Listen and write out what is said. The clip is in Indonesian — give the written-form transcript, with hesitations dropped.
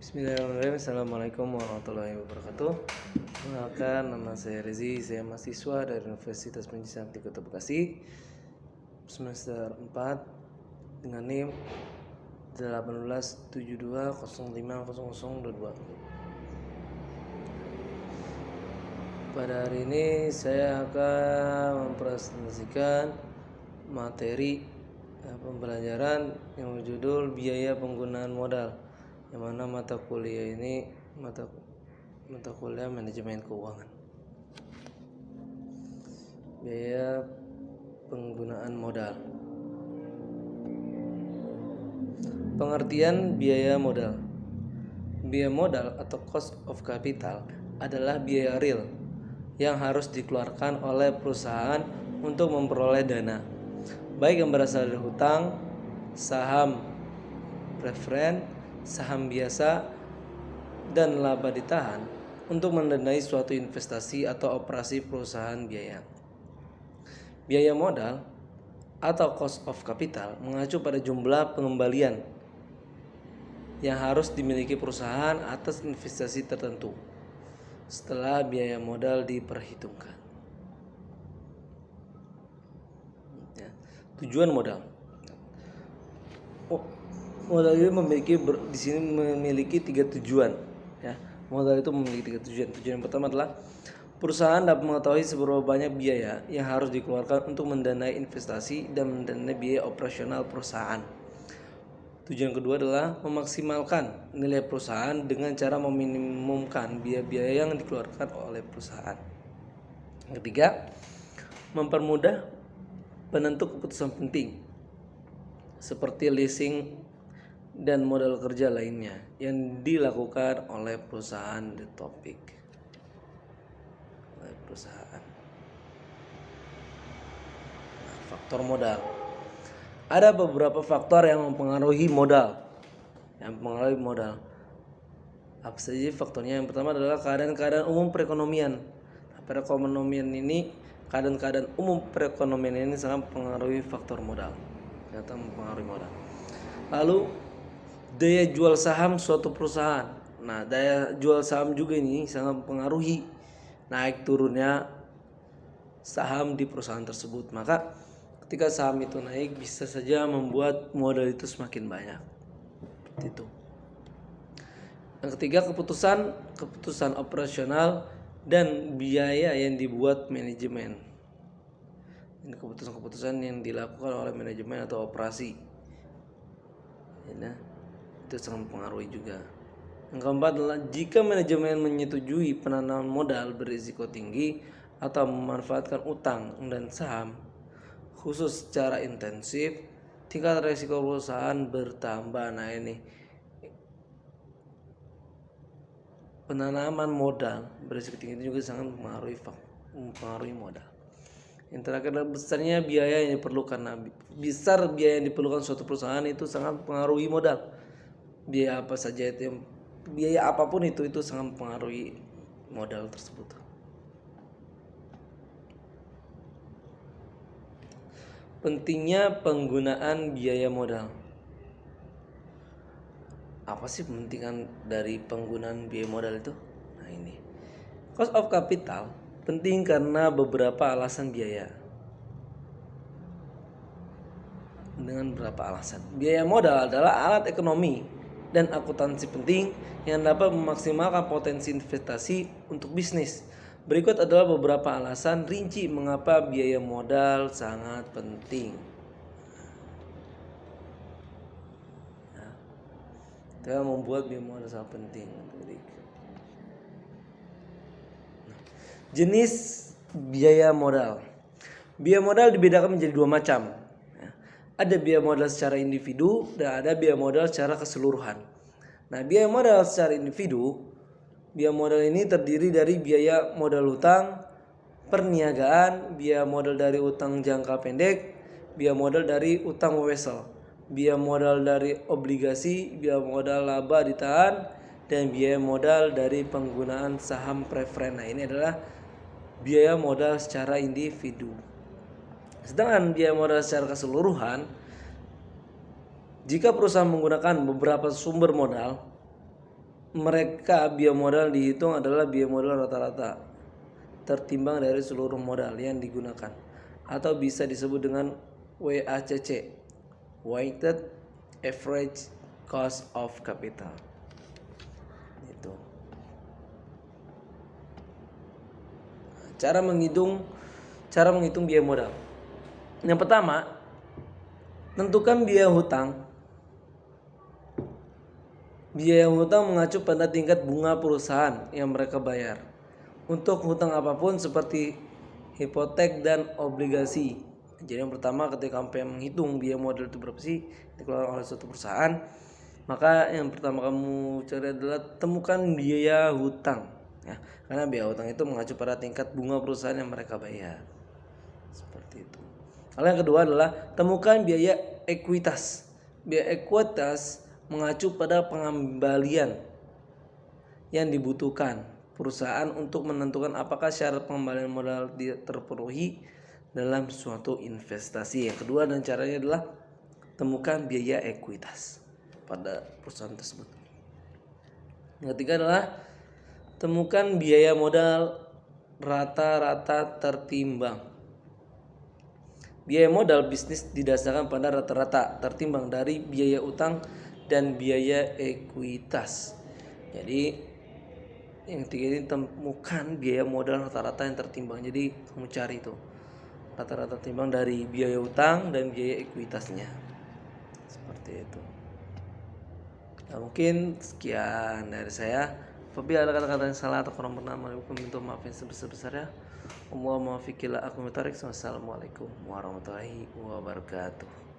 Bismillahirrahmanirrahim. Assalamualaikum warahmatullahi wabarakatuh. Perkenalkan, nama saya Rezi. Saya mahasiswa dari Universitas Pendidikan Sakti Kota Bekasi, semester 4 dengan NIM 1872050022. Pada hari ini saya akan mempresentasikan materi pembelajaran yang berjudul biaya penggunaan modal, yang mana mata kuliah ini mata kuliah manajemen keuangan. Biaya penggunaan modal. Pengertian biaya modal. Biaya modal atau cost of capital adalah biaya real yang harus dikeluarkan oleh perusahaan untuk memperoleh dana, baik yang berasal dari hutang, saham preferen, saham biasa, dan laba ditahan untuk mendanai suatu investasi atau operasi perusahaan biaya. Biaya modal atau cost of capital mengacu pada jumlah pengembalian yang harus dimiliki perusahaan atas investasi tertentu setelah biaya modal diperhitungkan. Tujuan modal. Modal itu memiliki tiga tujuan. Ya, modal itu memiliki tiga tujuan. Tujuan yang pertama adalah perusahaan dapat mengetahui seberapa banyak biaya yang harus dikeluarkan untuk mendanai investasi dan mendanai biaya operasional perusahaan. Tujuan kedua adalah memaksimalkan nilai perusahaan dengan cara meminimumkan biaya-biaya yang dikeluarkan oleh perusahaan. Yang ketiga, mempermudah penentu keputusan penting seperti leasing dan modal kerja lainnya yang dilakukan oleh perusahaan di topik. Faktor modal. Ada beberapa faktor yang mempengaruhi modal. Apa saja faktornya? Yang pertama adalah keadaan-keadaan umum perekonomian. Keadaan-keadaan umum perekonomian ini sangat mempengaruhi faktor modal. Lalu daya jual saham suatu perusahaan. Nah, daya jual saham juga ini sangat mempengaruhi naik turunnya saham di perusahaan tersebut. Maka ketika saham itu naik bisa saja membuat modal itu semakin banyak. Seperti itu. Yang ketiga, keputusan operasional dan biaya yang dibuat manajemen. Ini keputusan-keputusan yang dilakukan oleh manajemen atau operasi. Itu sangat mempengaruhi juga. Yang keempat adalah jika manajemen menyetujui penanaman modal berisiko tinggi atau memanfaatkan utang dan saham khusus secara intensif, tingkat risiko perusahaan bertambah. Nah, ini penanaman modal berisiko tinggi itu juga sangat mempengaruhi modal. Yang terakhir adalah besarnya biaya yang diperlukan. Nah, besar biaya yang diperlukan suatu perusahaan itu sangat mempengaruhi modal. Biaya apapun itu sangat mempengaruhi modal tersebut. Pentingnya penggunaan biaya modal. Apa sih pentingan dari penggunaan biaya modal itu? Nah, ini. Cost of capital penting karena beberapa alasan biaya. Dengan beberapa alasan. Biaya modal adalah alat ekonomi dan akuntansi penting yang dapat memaksimalkan potensi investasi untuk bisnis. Berikut adalah beberapa alasan rinci mengapa biaya modal sangat penting. Kita membuat biaya modal sangat penting. Jenis biaya modal. Biaya modal dibedakan menjadi dua macam. Ada biaya modal secara individu dan ada biaya modal secara keseluruhan. Nah, biaya modal secara individu, biaya modal ini terdiri dari biaya modal hutang, perniagaan, biaya modal dari utang jangka pendek, biaya modal dari utang wesel, biaya modal dari obligasi, biaya modal laba ditahan, dan biaya modal dari penggunaan saham preferen. Nah, ini adalah biaya modal secara individu. Sedangkan biaya modal secara keseluruhan, jika perusahaan menggunakan beberapa sumber modal, mereka biaya modal dihitung adalah biaya modal rata-rata tertimbang dari seluruh modal yang digunakan, atau bisa disebut dengan WACC, Weighted Average Cost of Capital. Itu. Cara menghitung biaya modal. Yang pertama, tentukan biaya hutang. Biaya hutang mengacu pada tingkat bunga perusahaan yang mereka bayar. Untuk hutang apapun seperti hipotek dan obligasi. Jadi yang pertama, ketika kamu menghitung biaya modal itu berapa sih dikeluarkan oleh suatu perusahaan, maka yang pertama kamu cari adalah temukan biaya hutang. Ya, karena biaya hutang itu mengacu pada tingkat bunga perusahaan yang mereka bayar. Seperti itu. Lalu yang kedua adalah temukan biaya ekuitas. Biaya ekuitas mengacu pada pengembalian yang dibutuhkan perusahaan untuk menentukan apakah syarat pengembalian modal terpenuhi dalam suatu investasi. Yang kedua dan caranya adalah temukan biaya ekuitas pada perusahaan tersebut. Yang ketiga adalah temukan biaya modal rata-rata tertimbang. Biaya modal bisnis didasarkan pada rata-rata tertimbang dari biaya utang dan biaya ekuitas. Jadi yang ketiga ini temukan biaya modal rata-rata yang tertimbang. Jadi kamu cari itu rata-rata timbang dari biaya utang dan biaya ekuitasnya. Seperti itu. Nah, mungkin sekian dari saya. Apabila ada kata-kata yang salah atau kurang berkenan, minta maaf yang sebesar-besarnya. Wassalamualaikum warahmatullahi wabarakatuh.